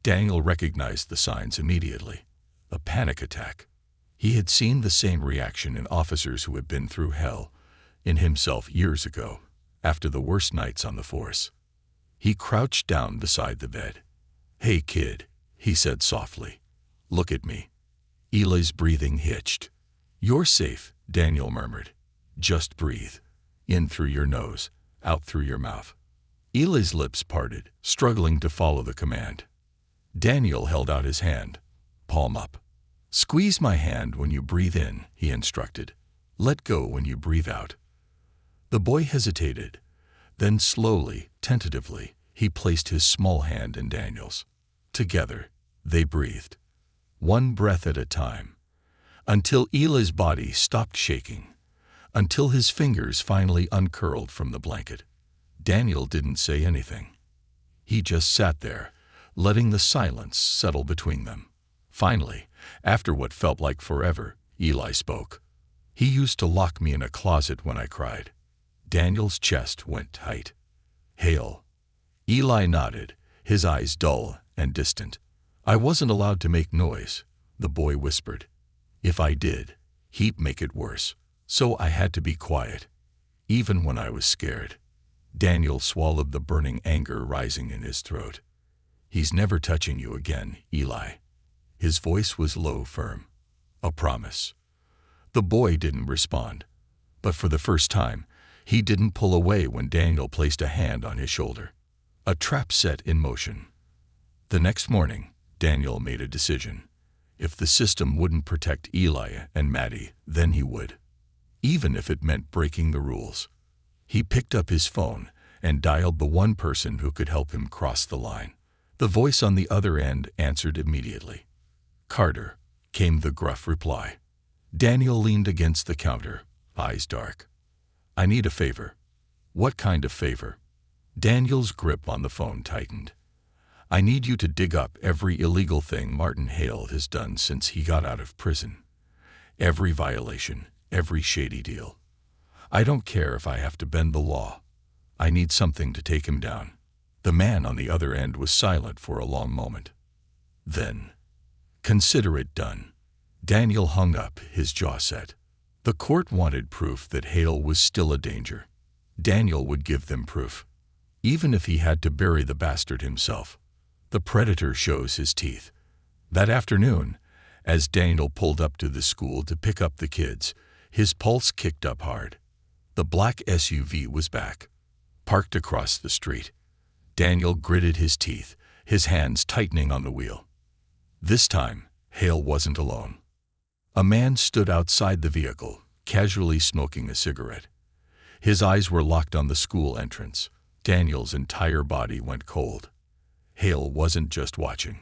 Daniel recognized the signs immediately. A panic attack. He had seen the same reaction in officers who had been through hell, in himself years ago, after the worst nights on the force. He crouched down beside the bed. Hey kid, he said softly. Look at me. Eli's breathing hitched. You're safe, Daniel murmured. Just breathe. In through your nose, out through your mouth. Eli's lips parted, struggling to follow the command. Daniel held out his hand, palm up. Squeeze my hand when you breathe in, he instructed. Let go when you breathe out. The boy hesitated. Then slowly, tentatively, he placed his small hand in Daniel's. Together, they breathed. One breath at a time. Until Eli's body stopped shaking. Until his fingers finally uncurled from the blanket. Daniel didn't say anything. He just sat there, letting the silence settle between them. Finally, after what felt like forever, Eli spoke. He used to lock me in a closet when I cried. Daniel's chest went tight. Hale. Eli nodded, his eyes dull and distant. I wasn't allowed to make noise, the boy whispered. If I did, he'd make it worse. So I had to be quiet, even when I was scared. Daniel swallowed the burning anger rising in his throat. He's never touching you again, Eli. His voice was low, firm. A promise. The boy didn't respond, but for the first time, he didn't pull away when Daniel placed a hand on his shoulder. A trap set in motion. The next morning, Daniel made a decision. If the system wouldn't protect Eli and Maddie, then he would. Even if it meant breaking the rules. He picked up his phone and dialed the one person who could help him cross the line. The voice on the other end answered immediately. Carter, came the gruff reply. Daniel leaned against the counter, eyes dark. I need a favor. What kind of favor? Daniel's grip on the phone tightened. I need you to dig up every illegal thing Martin Hale has done since he got out of prison. Every violation, every shady deal. I don't care if I have to bend the law. I need something to take him down. The man on the other end was silent for a long moment. Then, consider it done. Daniel hung up, his jaw set. The court wanted proof that Hale was still a danger. Daniel would give them proof, even if he had to bury the bastard himself. The predator shows his teeth. That afternoon, as Daniel pulled up to the school to pick up the kids, his pulse kicked up hard. The black SUV was back, parked across the street. Daniel gritted his teeth, his hands tightening on the wheel. This time, Hale wasn't alone. A man stood outside the vehicle, casually smoking a cigarette. His eyes were locked on the school entrance. Daniel's entire body went cold. Hale wasn't just watching.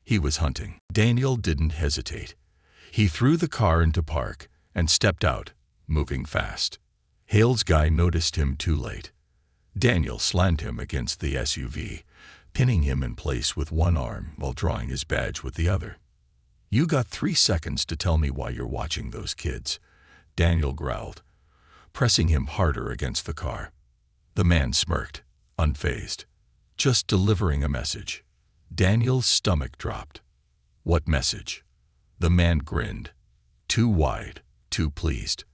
He was hunting. Daniel didn't hesitate. He threw the car into park and stepped out, moving fast. Hale's guy noticed him too late. Daniel slammed him against the SUV, pinning him in place with one arm while drawing his badge with the other. "You got 3 seconds to tell me why you're watching those kids," Daniel growled, pressing him harder against the car. The man smirked, unfazed. "Just delivering a message." Daniel's stomach dropped. "What message?" The man grinned. "Too wide, too pleased."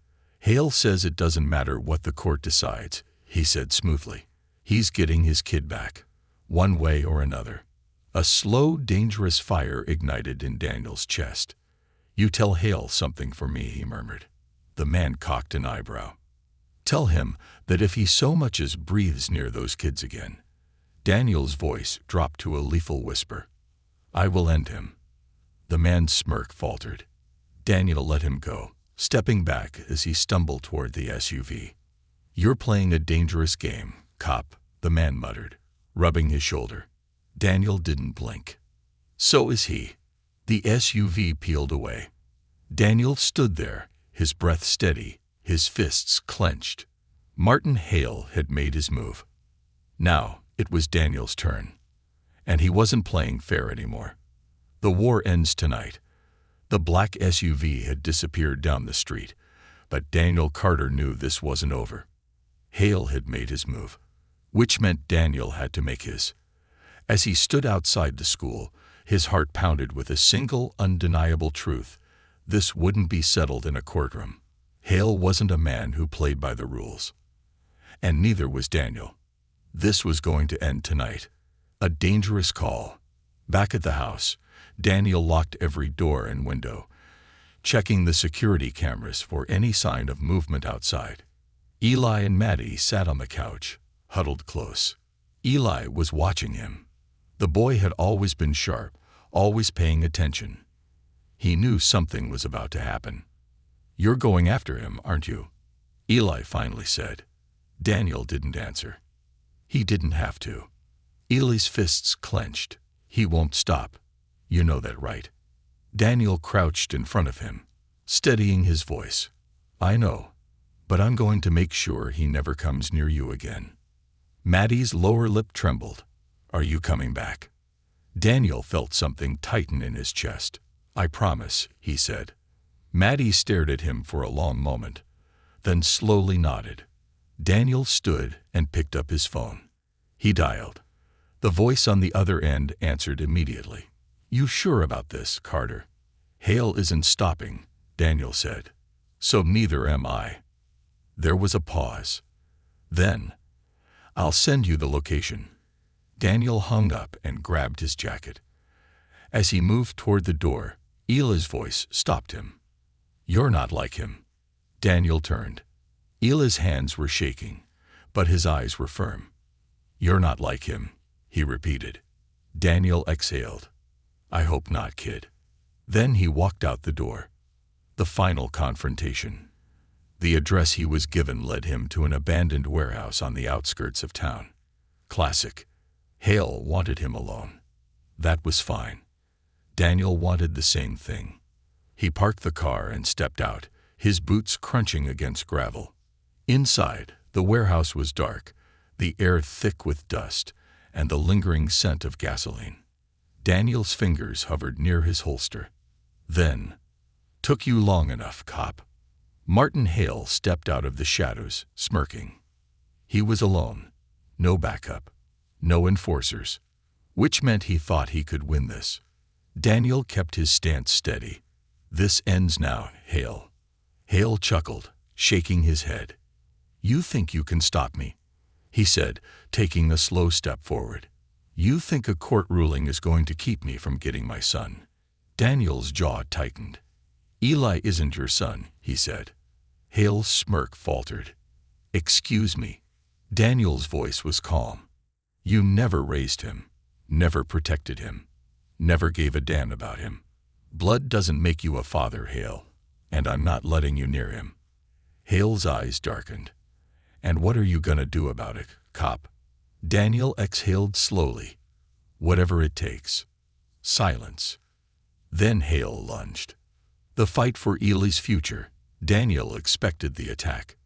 "Hale says it doesn't matter what the court decides," he said smoothly. "He's getting his kid back, one way or another." A slow, dangerous fire ignited in Daniel's chest. "You tell Hale something for me," he murmured. The man cocked an eyebrow. "Tell him that if he so much as breathes near those kids again." Daniel's voice dropped to a lethal whisper. "I will end him." The man's smirk faltered. Daniel let him go, stepping back as he stumbled toward the SUV. "You're playing a dangerous game, cop," the man muttered, rubbing his shoulder. Daniel didn't blink. "So is he." The SUV peeled away. Daniel stood there, his breath steady, his fists clenched. Martin Hale had made his move. Now it was Daniel's turn. And he wasn't playing fair anymore. The war ends tonight. The black SUV had disappeared down the street, but Daniel Carter knew this wasn't over. Hale had made his move, which meant Daniel had to make his. As he stood outside the school, his heart pounded with a single, undeniable truth. This wouldn't be settled in a courtroom. Hale wasn't a man who played by the rules. And neither was Daniel. This was going to end tonight. A dangerous call. Back at the house, Daniel locked every door and window, checking the security cameras for any sign of movement outside. Eli and Maddie sat on the couch, huddled close. Eli was watching him. The boy had always been sharp, always paying attention. He knew something was about to happen. "You're going after him, aren't you?" Eli finally said. Daniel didn't answer. He didn't have to. Eli's fists clenched. "He won't stop. You know that, right?" Daniel crouched in front of him, steadying his voice. "I know, but I'm going to make sure he never comes near you again." Maddie's lower lip trembled. "Are you coming back?" Daniel felt something tighten in his chest. "I promise," he said. Maddie stared at him for a long moment, then slowly nodded. Daniel stood and picked up his phone. He dialed. The voice on the other end answered immediately. "You sure about this, Carter?" "Hale isn't stopping," Daniel said. "So neither am I." There was a pause. Then, "I'll send you the location." Daniel hung up and grabbed his jacket. As he moved toward the door, Eli's voice stopped him. "You're not like him." Daniel turned. Eli's hands were shaking, but his eyes were firm. "You're not like him," he repeated. Daniel exhaled. "I hope not, kid." Then he walked out the door. The final confrontation. The address he was given led him to an abandoned warehouse on the outskirts of town. Classic. Hale wanted him alone. That was fine. Daniel wanted the same thing. He parked the car and stepped out, his boots crunching against gravel. Inside, the warehouse was dark, the air thick with dust, and the lingering scent of gasoline. Daniel's fingers hovered near his holster. Then, "Took you long enough, cop." Martin Hale stepped out of the shadows, smirking. He was alone. No backup. No enforcers. Which meant he thought he could win this. Daniel kept his stance steady. "This ends now, Hale." Hale chuckled, shaking his head. "You think you can stop me?" he said, taking a slow step forward. "You think a court ruling is going to keep me from getting my son?" Daniel's jaw tightened. "Eli isn't your son," he said. Hale's smirk faltered. "Excuse me." Daniel's voice was calm. "You never raised him, never protected him, never gave a damn about him. Blood doesn't make you a father, Hale, and I'm not letting you near him. Hale's eyes darkened. And what are you gonna do about it, cop? Daniel exhaled slowly. Whatever it takes. Silence. Then Hale lunged. The fight for Ely's future. Daniel expected the attack.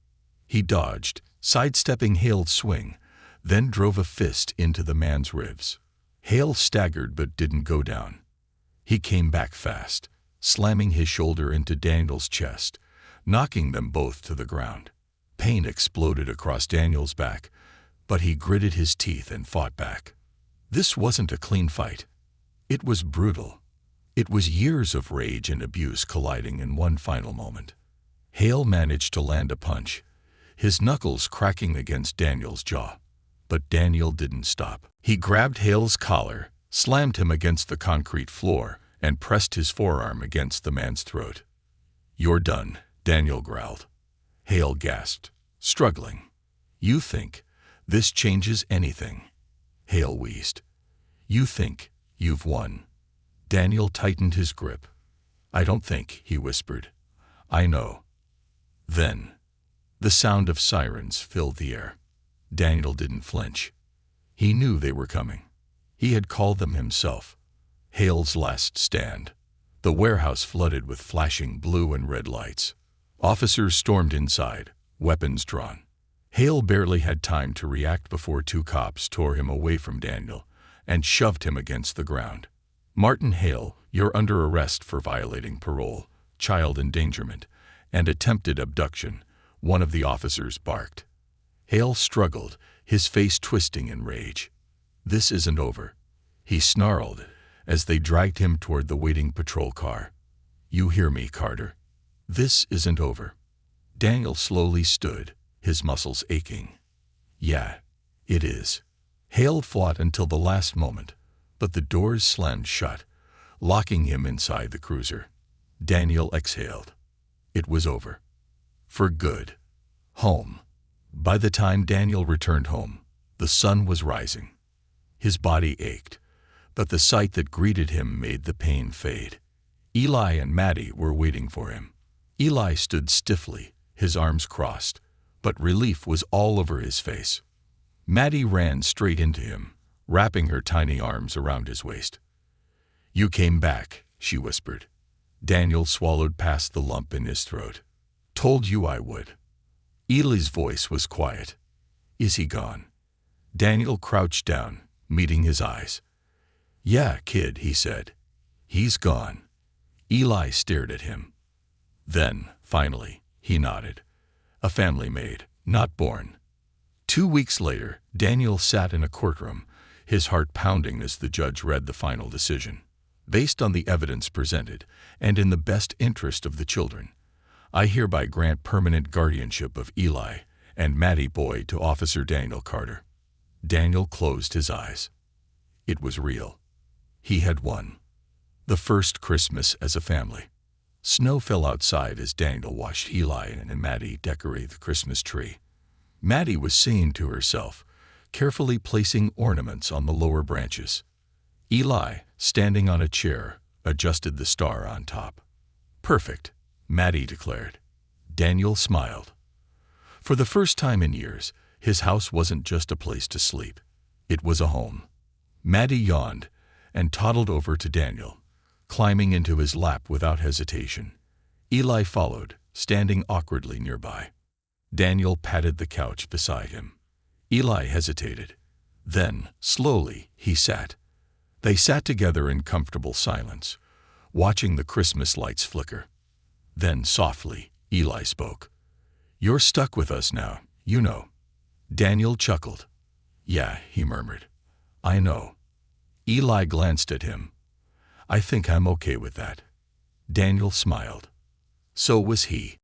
He dodged, sidestepping Hale's swing, then drove a fist into the man's ribs. Hale staggered but didn't go down. He came back fast, slamming his shoulder into Daniel's chest, knocking them both to the ground. Pain exploded across Daniel's back, but he gritted his teeth and fought back. This wasn't a clean fight. It was brutal. It was years of rage and abuse colliding in one final moment. Hale managed to land a punch, his knuckles cracking against Daniel's jaw. But Daniel didn't stop. He grabbed Hale's collar, slammed him against the concrete floor, and pressed his forearm against the man's throat. "You're done," Daniel growled. Hale gasped, struggling. "You think this changes anything?" Hale wheezed. "You think you've won?" Daniel tightened his grip. "I don't think," he whispered. "I know." Then, the sound of sirens filled the air. Daniel didn't flinch. He knew they were coming. He had called them himself. Hale's last stand. The warehouse flooded with flashing blue and red lights. Officers stormed inside, weapons drawn. Hale barely had time to react before two cops tore him away from Daniel and shoved him against the ground. "Martin Hale, you're under arrest for violating parole, child endangerment, and attempted abduction," one of the officers barked. Hale struggled, his face twisting in rage. "This isn't over," he snarled as they dragged him toward the waiting patrol car. "You hear me, Carter? This isn't over." Daniel slowly stood, his muscles aching. "Yeah, it is." Hale fought until the last moment, but the doors slammed shut, locking him inside the cruiser. Daniel exhaled. It was over. For good. Home. By the time Daniel returned home, the sun was rising. His body ached, but the sight that greeted him made the pain fade. Eli and Maddie were waiting for him. Eli stood stiffly, his arms crossed, but relief was all over his face. Maddie ran straight into him, wrapping her tiny arms around his waist. "You came back," she whispered. Daniel swallowed past the lump in his throat. "Told you I would." Eli's voice was quiet. "Is he gone?" Daniel crouched down, meeting his eyes. "Yeah, kid," he said. "He's gone." Eli stared at him. Then, finally, he nodded. "A family made, not born." 2 weeks later, Daniel sat in a courtroom, his heart pounding as the judge read the final decision. "Based on the evidence presented, and in the best interest of the children, I hereby grant permanent guardianship of Eli and Maddie Boyd to Officer Daniel Carter." Daniel closed his eyes. It was real. He had won. The first Christmas as a family. Snow fell outside as Daniel watched Eli and Maddie decorate the Christmas tree. Maddie was singing to herself, carefully placing ornaments on the lower branches. Eli, standing on a chair, adjusted the star on top. "Perfect," Maddie declared. Daniel smiled. For the first time in years, his house wasn't just a place to sleep. It was a home. Maddie yawned and toddled over to Daniel, climbing into his lap without hesitation. Eli followed, standing awkwardly nearby. Daniel patted the couch beside him. Eli hesitated. Then, slowly, he sat. They sat together in comfortable silence, watching the Christmas lights flicker. Then, softly, Eli spoke. "You're stuck with us now, you know." Daniel chuckled. "Yeah," he murmured. "I know." Eli glanced at him. "I think I'm okay with that." Daniel smiled. So was he.